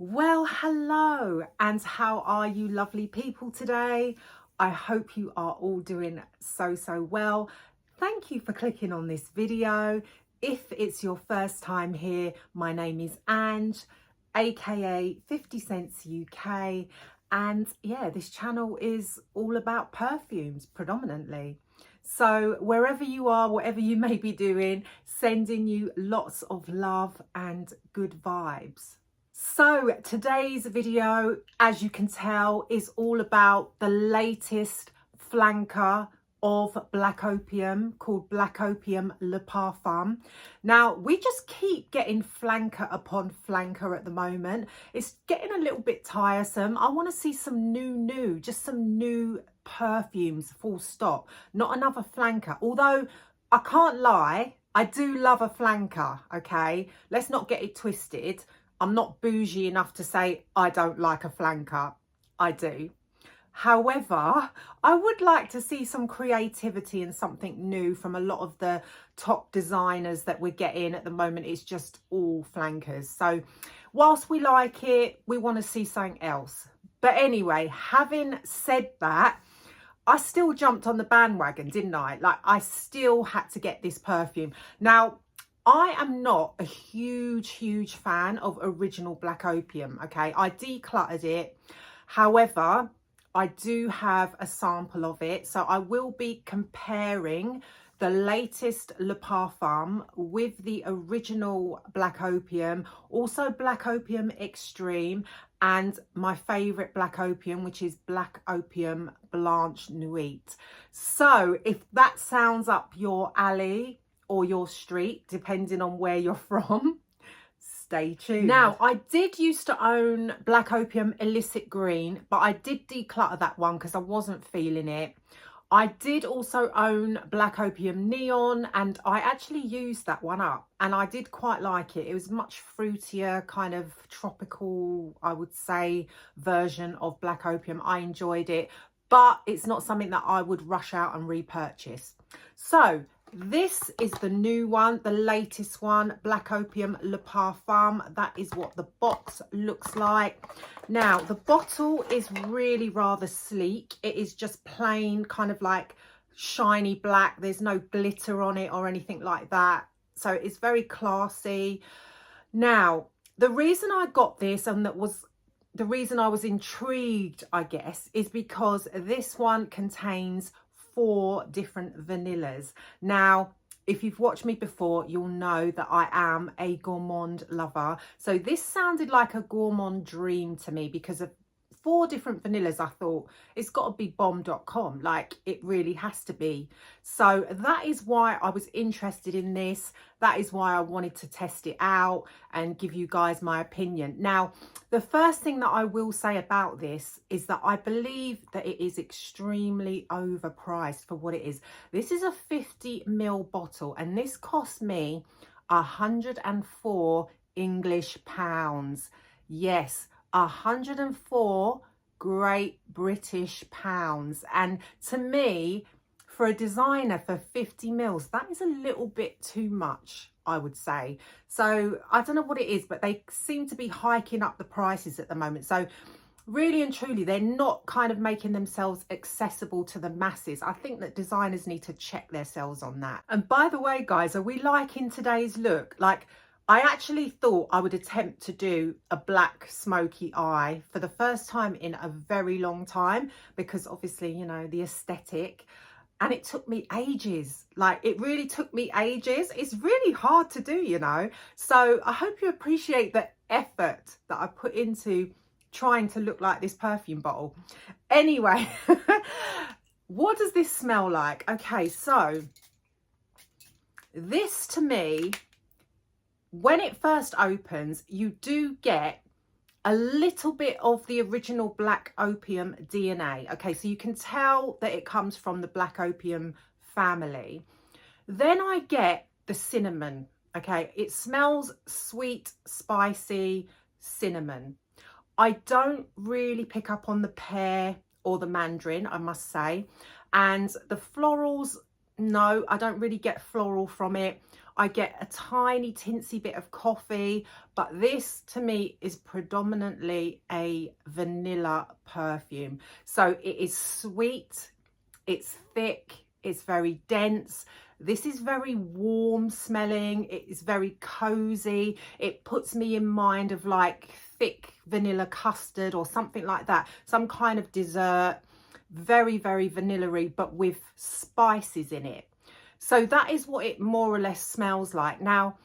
Well, hello, and how are you lovely people today? I hope you are all doing so well. Thank you for clicking on this video. If it's your first time here, my name is Ange, aka 50 Cents UK, and yeah, this channel is all about perfumes predominantly. So wherever you are, whatever you may be doing, sending you lots of love and good vibes. So today's video, as you can tell, is all about the latest flanker of Black Opium called Black Opium Le Parfum. Now, we just keep getting flanker upon flanker at the moment. It's getting a little bit tiresome. I want to see some just some new perfumes, full stop. Not another flanker. Although, I can't lie, I do love a flanker, okay? Let's not get it twisted. I'm not bougie enough to say I don't like a flanker. I do. However, I would like to see some creativity and something new from a lot of the top designers that we're getting at the moment. It's just all flankers. So whilst we like it, we want to see something else. But anyway, having said that, I still jumped on the bandwagon, didn't I? Like, I still had to get this perfume. Now, I am not a huge fan of original Black Opium, okay? I decluttered it. However, I do have a sample of it. So I will be comparing the latest Le Parfum with the original Black Opium, also Black Opium Extreme, and my favourite Black Opium, which is Black Opium Blanche Nuit. So if that sounds up your alley, or your street, depending on where you're from, stay tuned. Now, I did used to own Black Opium Illicit Green, but I did declutter that one because I wasn't feeling it. I did also own Black Opium Neon, and I actually used that one up, and I did quite like it. It was much fruitier, kind of tropical, I would say, version of Black Opium. I enjoyed it, but it's not something that I would rush out and repurchase. So this is the new one, the latest one, Black Opium Le Parfum. That is what the box looks like. Now, the bottle is really rather sleek. It is just plain, kind of like shiny black. There's no glitter on it or anything like that. So it's very classy. Now, the reason I got this, and that was the reason I was intrigued, I guess, is because this one contains 4 different vanillas. Now, if you've watched me before, you'll know that I am a gourmand lover. So this sounded like a gourmand dream to me because of 4 different vanillas. I thought it's got to be bomb.com, like it really has to be. So that is why I was interested in this. That is why I wanted to test it out and give you guys my opinion. Now, the first thing that I will say about this is that I believe that it is extremely overpriced for what it is. This is a 50ml bottle, and this cost me 104 English pounds. Yes, 104 Great British pounds. And to me, for a designer for 50ml, that is a little bit too much, I would say. So I don't know what it is, but they seem to be hiking up the prices at the moment. So really and truly, they're not kind of making themselves accessible to the masses. I think that designers need to check themselves on that. And by the way, guys, are we liking today's look? Like, I actually thought I would attempt to do a black smoky eye for the first time in a very long time, because obviously, you know, the aesthetic, and it took me ages. Like, it really took me ages. It's really hard to do, you know. So I hope you appreciate the effort that I put into trying to look like this perfume bottle. Anyway, what does this smell like? Okay, so this, to me, when it first opens, you do get a little bit of the original Black Opium DNA. Okay, so you can tell that it comes from the Black Opium family. Then I get the cinnamon. Okay, it smells sweet, spicy cinnamon. I don't really pick up on the pear or the mandarin, I must say. And the florals, no, I don't really get floral from it. I get a tiny tinsy bit of coffee, but this to me is predominantly a vanilla perfume. So it is sweet, it's thick, it's very dense. This is very warm smelling. It is very cozy. It puts me in mind of like thick vanilla custard or something like that. Some kind of dessert, very, very vanilla-y, but with spices in it. So that is what it more or less smells like. Now,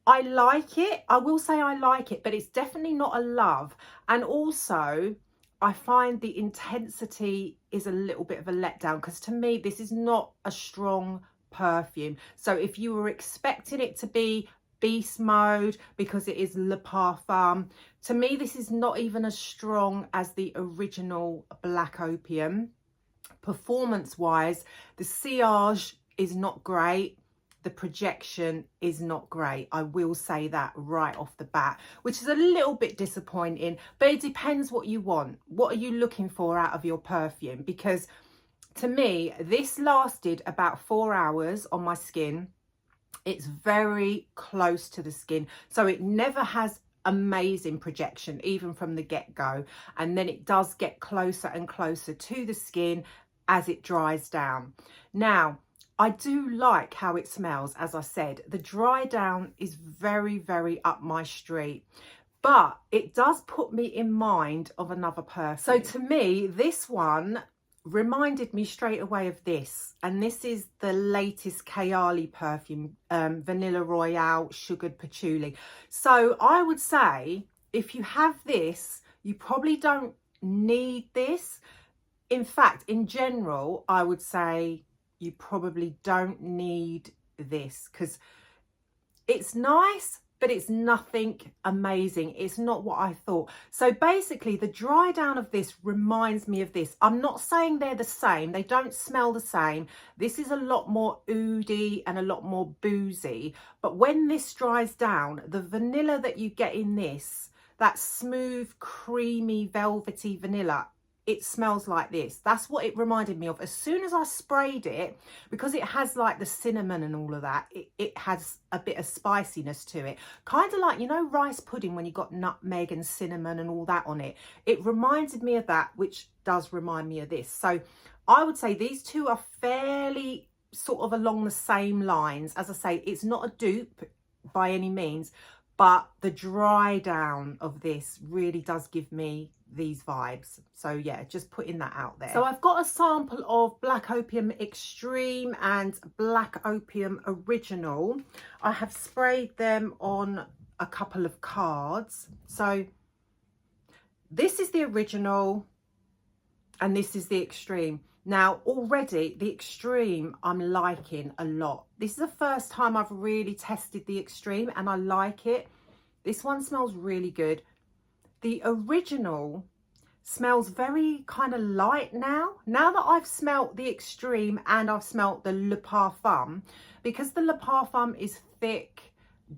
I like it. I will say I like it, but it's definitely not a love. And also, I find the intensity is a little bit of a letdown, because to me, this is not a strong perfume. So if you were expecting it to be beast mode because it is Le Parfum, to me this is not even as strong as the original Black Opium. Performance wise, the sillage is not great, the projection is not great. I will say that right off the bat, which is a little bit disappointing, but it depends what you want. What are you looking for out of your perfume? Because to me, this lasted about 4 hours on my skin. It's very close to the skin, so it never has amazing projection, even from the get-go. And then it does get closer and closer to the skin as it dries down. Now, I do like how it smells. As I said, the dry down is very, very up my street, but it does put me in mind of another perfume. So to me, this one reminded me straight away of this, and this is the latest Kayali perfume, Vanilla Royale Sugared Patchouli. So I would say if you have this, you probably don't need this. In fact, in general, I would say you probably don't need this, because it's nice, but it's nothing amazing. It's not what I thought. So basically, the dry down of this reminds me of this. I'm not saying they're the same. They don't smell the same. This is a lot more oody and a lot more boozy. But when this dries down, the vanilla that you get in this, that smooth, creamy, velvety vanilla, it smells like this. That's what it reminded me of. As soon as I sprayed it, because it has like the cinnamon and all of that, it has a bit of spiciness to it. Kind of like, you know, rice pudding when you got nutmeg and cinnamon and all that on it. It reminded me of that, which does remind me of this. So I would say these two are fairly sort of along the same lines. As I say, it's not a dupe by any means, but the dry down of this really does give me these vibes. So yeah, just putting that out there. So I've got a sample of Black Opium Extreme and Black Opium Original. I have sprayed them on a couple of cards. So this is the original and this is the Extreme. Now already the Extreme I'm liking a lot. This is the first time I've really tested the Extreme and I like it. This one smells really good. The original smells very kind of light now. Now that I've smelt the Extreme and I've smelt the Le Parfum, because the Le Parfum is thick,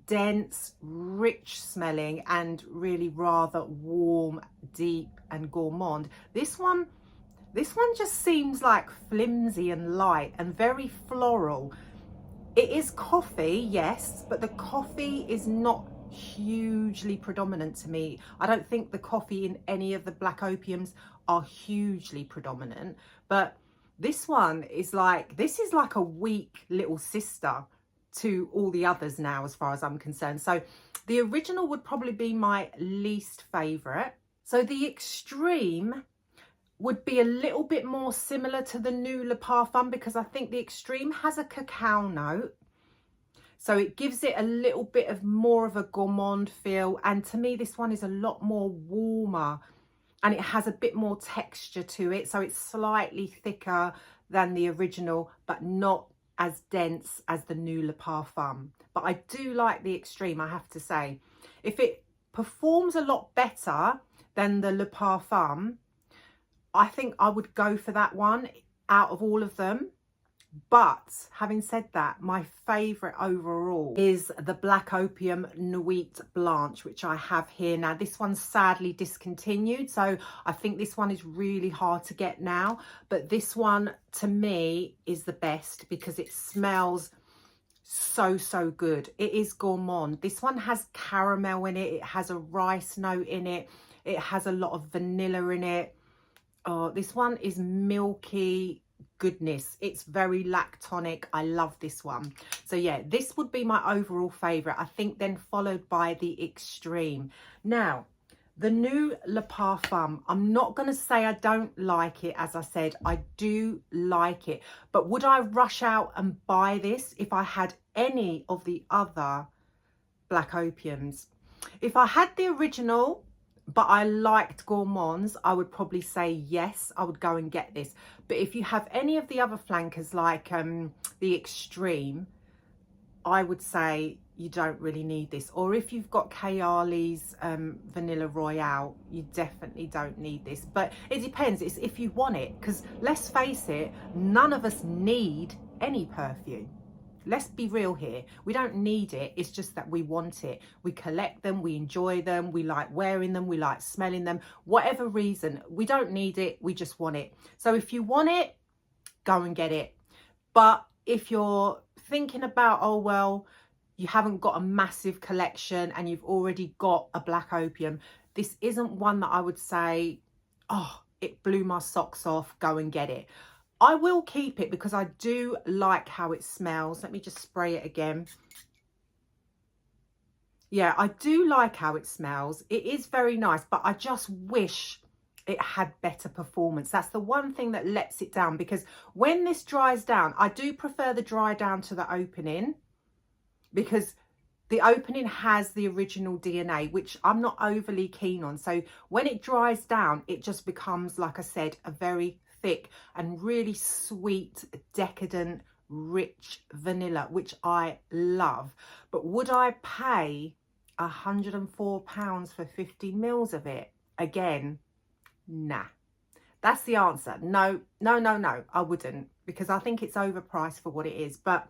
dense, rich smelling and really rather warm, deep and gourmand. This one just seems like flimsy and light and very floral. It is coffee, yes, but the coffee is not hugely predominant to me. I don't think the coffee in any of the Black Opiums are hugely predominant, but this one is like, this is like a weak little sister to all the others now, as far as I'm concerned. So the original would probably be my least favorite. So the Extreme would be a little bit more similar to the new Le Parfum, because I think the Extreme has a cacao note. So it gives it a little bit of more of a gourmand feel. And to me, this one is a lot more warmer and it has a bit more texture to it. So it's slightly thicker than the original, but not as dense as the new Le Parfum. But I do like the Extreme, I have to say. If it performs a lot better than the Le Parfum, I think I would go for that one out of all of them. But having said that, my favourite overall is the Black Opium Nuit Blanche, which I have here now. This one's sadly discontinued, so I think this one is really hard to get now. But this one, to me, is the best because it smells so good. It is gourmand. This one has caramel in it. It has a rice note in it. It has a lot of vanilla in it. Oh, this one is milky goodness. It's very lactonic. I love this one. So yeah, this would be my overall favorite, I think, then followed by the Extreme. Now, the new Le Parfum, I'm not going to say I don't like it. As I said, I do like it. But would I rush out and buy this if I had any of the other Black Opiums? If I had the original, but I liked gourmands, I would probably say yes, I would go and get this. But if you have any of the other flankers like the Extreme, I would say you don't really need this. Or if you've got Kayali's Vanilla Royale, you definitely don't need this. But it depends, it's if you want it, because let's face it, none of us need any perfume. Let's be real here. We don't need it. It's just that we want it. We collect them, we enjoy them, we like wearing them, we like smelling them. Whatever reason, we don't need it, we just want it. So if you want it, go and get it. But if you're thinking about, oh, well, you haven't got a massive collection and you've already got a Black Opium, this isn't one that I would say, oh, it blew my socks off, go and get it. I will keep it because I do like how it smells. Let me just spray it again. Yeah, I do like how it smells. It is very nice, but I just wish it had better performance. That's the one thing that lets it down, because when this dries down, I do prefer the dry down to the opening, because the opening has the original DNA, which I'm not overly keen on. So when it dries down, it just becomes, like I said, a very thick and really sweet, decadent, rich vanilla, which I love. But would I pay £104 for 50 mils of it? Again, nah. That's the answer. No, I wouldn't, because I think it's overpriced for what it is. But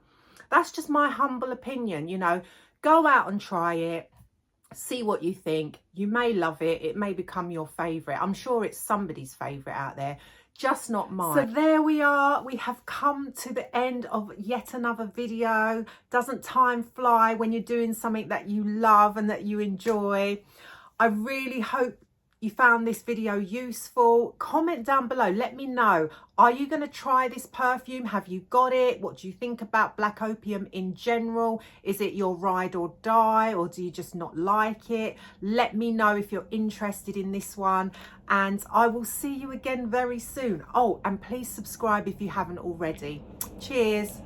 that's just my humble opinion. You know, go out and try it, see what you think. You may love it, it may become your favorite. I'm sure it's somebody's favorite out there, just not mine. So there we are, we have come to the end of yet another video. Doesn't time fly when you're doing something that you love and that you enjoy? I really hope you found this video useful. Comment down below, let me know, are you going to try this perfume? Have you got it? What do you think about Black Opium in general? Is it your ride or die, or do you just not like it? Let me know if you're interested in this one, and I will see you again very soon. Oh, and please subscribe if you haven't already. Cheers.